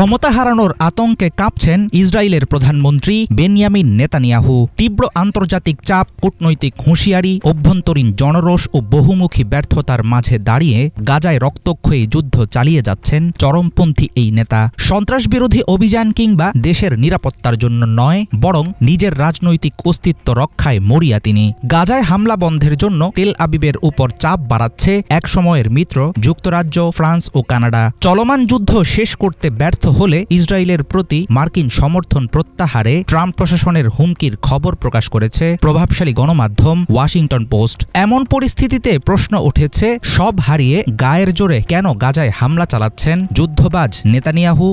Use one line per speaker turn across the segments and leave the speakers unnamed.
ক্ষমতা হারানোর আতঙ্কে কাঁপছেন ইসরায়েলের প্রধানমন্ত্রী বেনিয়ামিন নেতানিয়াহু। তীব্র আন্তর্জাতিক চাপ, কূটনৈতিক হুঁশিয়ারি, অভ্যন্তরীণ জনরোষ ও বহুমুখী ব্যর্থতার মাঝে দাঁড়িয়ে গাজায় রক্তক্ষয়ী যুদ্ধ চালিয়ে যাচ্ছেন চরমপন্থী এই নেতা। সন্ত্রাসবিরোধী অভিযান কিংবা দেশের নিরাপত্তার জন্য নয়, বরং নিজের রাজনৈতিক অস্তিত্ব রক্ষায় মরিয়া তিনি। গাজায় হামলা বন্ধের জন্য তেল আবিবের উপর চাপ বাড়াচ্ছে একসময়ের মিত্র যুক্তরাজ্য, ফ্রান্স ও কানাডা। চলমান যুদ্ধ শেষ করতে ব্যর্থ হলে ইসরায়েলের প্রতি মার্কিন সমর্থন প্রত্যাহারে ট্রাম্প প্রশাসনের হুমকির খবর প্রকাশ করেছে প্রভাবশালী গণমাধ্যম ওয়াশিংটন পোস্ট। এমন পরিস্থিতিতে প্রশ্ন উঠেছে, সব হারিয়ে গায়ের জোরে কেন গাজায় হামলা চালাচ্ছেন যুদ্ধবাজ নেতানিয়াহু?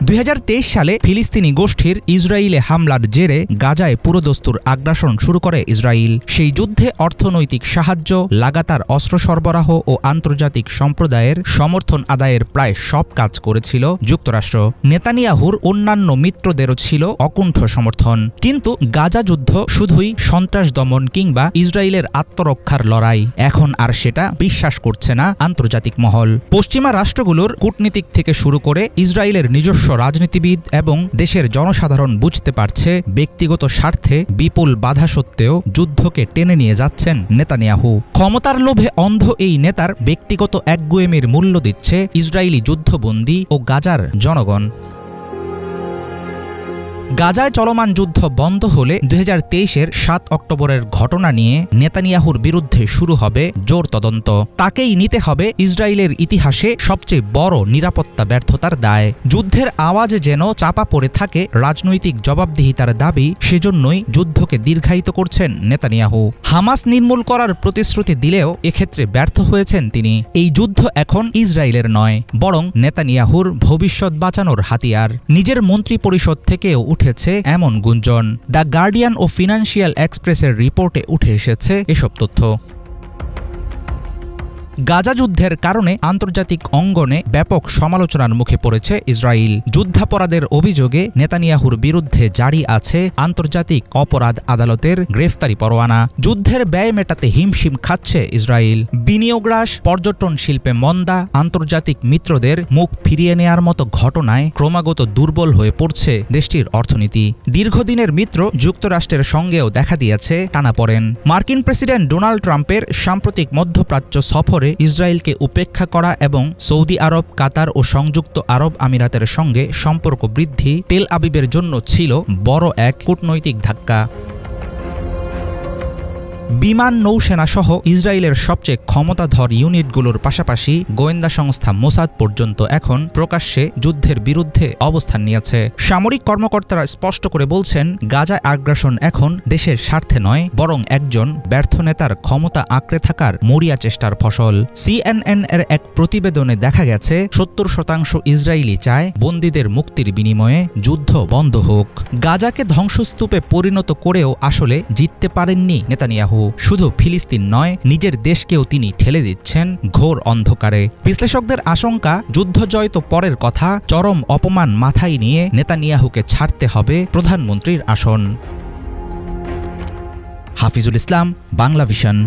2023 সালে ফিলিস্তিনি গোষ্ঠীর ইসরায়েলে হামলার জেরে গাজায় পুরোদস্তুর আগ্রাসন শুরু করে ইসরায়েল। সেই যুদ্ধে অর্থনৈতিক সাহায্য, লাগাতার অস্ত্র সরবরাহ ও আন্তর্জাতিক সম্প্রদায়ের সমর্থন আদায়ের প্রায় সব কাজ করেছিল যুক্তরাষ্ট্র। নেতানিয়াহুর অন্যান্য মিত্রদেরও ছিল অকুণ্ঠ সমর্থন। কিন্তু গাজা যুদ্ধ শুধুই সন্ত্রাস দমন কিংবা ইসরায়েলের আত্মরক্ষার লড়াই, এখন আর সেটা বিশ্বাস করছে না আন্তর্জাতিক মহল। পশ্চিমা রাষ্ট্রগুলোর কূটনীতিক থেকে শুরু করে ইসরায়েলের নিজস্ব রাজনীতিবিদ এবং দেশের জনসাধারণ বুঝতে পারছে, ব্যক্তিগত স্বার্থে বিপুল বাধা সত্ত্বেও যুদ্ধকে টেনে নিয়ে যাচ্ছেন নেতানিয়াহু। ক্ষমতার লোভে অন্ধ এই নেতার ব্যক্তিগত একগুঁয়েমির মূল্য দিচ্ছে ইসরায়েলি যুদ্ধবন্দী ও গাজার জনগণ। গাজায় চলমান যুদ্ধ বন্ধ হলে 2023-এর 7 অক্টোবরের ঘটনা নিয়ে নেতানিয়াহুর বিরুদ্ধে শুরু হবে জোর তদন্ত। তাকেই নিতে হবে ইসরায়েলের ইতিহাসে সবচেয়ে বড় নিরাপত্তা ব্যর্থতার দায়। যুদ্ধের আওয়াজে যেন চাপা পড়ে থাকে রাজনৈতিক জবাবদিহিতার দাবি, সেজন্যই যুদ্ধকে দীর্ঘায়িত করছেন নেতানিয়াহু। হামাস নির্মূল করার প্রতিশ্রুতি দিলেও এক্ষেত্রে ব্যর্থ হয়েছেন তিনি। এই যুদ্ধ এখন ইসরায়েলের নয়, বরং নেতানিয়াহুর ভবিষ্যৎ বাঁচানোর হাতিয়ার। নিজের মন্ত্রী পরিষদ থেকেও উঠেছে এমন গুঞ্জন। দ্য গার্ডিয়ান ও ফিনান্সিয়াল এক্সপ্রেসের রিপোর্টে উঠে এসেছে এসব তথ্য। গাজা যুদ্ধের কারণে আন্তর্জাতিক অঙ্গনে ব্যাপক সমালোচনার মুখে পড়েছে ইসরায়েল। যুদ্ধাপরাধের অভিযোগে নেতানিয়াহুর বিরুদ্ধে জারি আছে আন্তর্জাতিক অপরাধ আদালতের গ্রেফতারি পরোয়ানা। যুদ্ধের ব্যয় মেটাতে হিমশিম খাচ্ছে ইসরায়েল। বিনিয়োগ হ্রাস, পর্যটন শিল্পে মন্দা, আন্তর্জাতিক মিত্রদের মুখ ফিরিয়ে নেয়ার মতো ঘটনায় ক্রমাগত দুর্বল হয়ে পড়ছে দেশটির অর্থনীতি। দীর্ঘদিনের মিত্র যুক্তরাষ্ট্রের সঙ্গেও দেখা দিয়েছে টানাপোড়েন। মার্কিন প্রেসিডেন্ট ডোনাল্ড ট্রাম্পের সাম্প্রতিক মধ্যপ্রাচ্য সফর ইসরায়েলকে উপেক্ষা করা এবং সৌদি আরব, কাতার ও সংযুক্ত আরব আমিরাতের সঙ্গে সম্পর্ক বৃদ্ধি তেল আবিবের জন্য ছিল বড় এক কূটনৈতিক ধাক্কা। বিমান, নৌসেনা সহ ইসরায়েলের সবচেয়ে ক্ষমতাধর ইউনিটগুলোর পাশাপাশি গোয়েন্দা সংস্থা মোসাদ পর্যন্ত এখন প্রকাশ্যে যুদ্ধের বিরুদ্ধে অবস্থান নিয়েছে। সামরিক কর্মকর্তারা স্পষ্ট করে বলছেন, গাজায় আগ্রাসন এখন দেশের স্বার্থে নয়, বরং একজন ব্যর্থ নেতার ক্ষমতা আঁকড়ে থাকার মরিয়া চেষ্টার ফসল। CNN এর এক প্রতিবেদনে দেখা গেছে 70% ইসরায়েলি চায় বন্দীদের মুক্তির বিনিময়ে যুদ্ধ বন্ধ হোক। গাজাকে ধ্বংসস্তূপে পরিণত করেও আসলে জিততে পারেননি নেতানিয়াহু। শুধু ফিলিস্তিন নয়, নিজের দেশকেও তিনি ঠেলে দিচ্ছেন ঘোর অন্ধকারে। বিশ্লেষকদের আশঙ্কা, যুদ্ধ জয় তো পরের কথা, চরম অপমান মাথায় নিয়ে নেতানিয়াহুকে ছাড়তে হবে প্রধানমন্ত্রীর আসন। হাফিজুল ইসলাম, বাংলা ভিশন।